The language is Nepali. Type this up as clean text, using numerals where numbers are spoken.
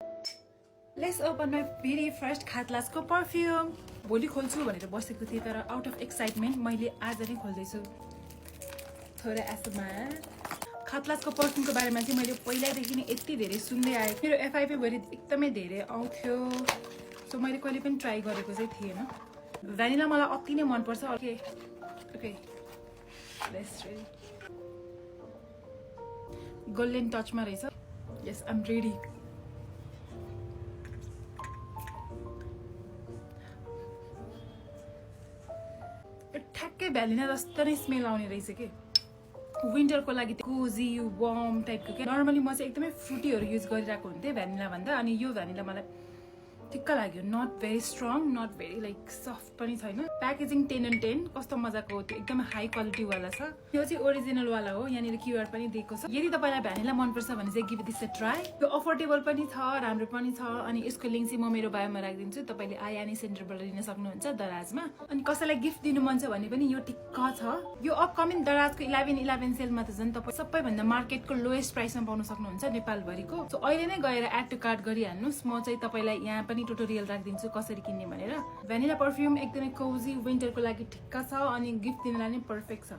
Let's open my very first खातलासको perfume. भोलि खोल्छु भनेर बसेको थिएँ तर आउट अफ एक्साइटमेन्ट मैले आज नै खोल्दैछु. थोरै एसएमआर. खातलासको पर्फ्युमको बारेमा चाहिँ मैले पहिल्यैदेखि नै यति धेरै सुन्दै आएँ. मेरो एफआइपी भरि एकदमै धेरै आउँथ्यो. सो मैले कहिले पनि ट्राई गरेको चाहिँ थिएन. भ्यानिला मलाई अति नै मन पर्छ. ओके. Let's try. गोल्डन टचमा रहेछ. यस, आइ एम रेडी. ठ्याक्कै भ्यानिला जस्तो नै स्मेल आउने रहेछ के. विन्टरको लागि कोजी वार्म टाइपको के. नर्मली म चाहिँ एकदमै फ्रुटीहरू युज गरिरहेको हुन्थेँ भ्यानिला भन्दा. अनि यो भ्यानिला मलाई ठिक्क लाग्यो. Not very strong, not very like soft पनि छैन. प्याकेजिङ 10/10 कस्तो मजाको हो. त्यो एकदमै हाई क्वालिटीवाला छ. यो चाहिँ ओरिजिनलवाला हो. यहाँनिर क्युआर पनि दिएको छ. यदि तपाईँलाई भ्यानिला मनपर्छ भने चाहिँ गिभ दिस अ ट्राई. यो अफोर्डेबल पनि छ, राम्रो पनि छ. अनि यसको लिङ्क चाहिँ म मेरो बायोमा राखिदिन्छु. तपाईँले आयानी सेन्टरबाट लिन सक्नुहुन्छ दराजमा. अनि कसैलाई गिफ्ट दिनु मन छ भने पनि यो ठिक्क छ. यो अपकमिङ दराजको 11/11 सेलमा त झन् तपाईँ सबैभन्दा मार्केटको लोएस्ट प्राइसमा पाउन सक्नुहुन्छ नेपालभरिको. सो अहिले नै गएर एड टु कार्ट गरिहाल्नुहोस्. म चाहिँ तपाईँलाई यहाँ पनि ट्युटोरियल राखिदिन्छु कसरी किन्ने भनेर. भ्यानिला पर्फ्युम एकदमै कोजी विन्टरको लागि ठिक्क छ अनि गिफ्ट दिनलाई नै पर्फेक्ट छ.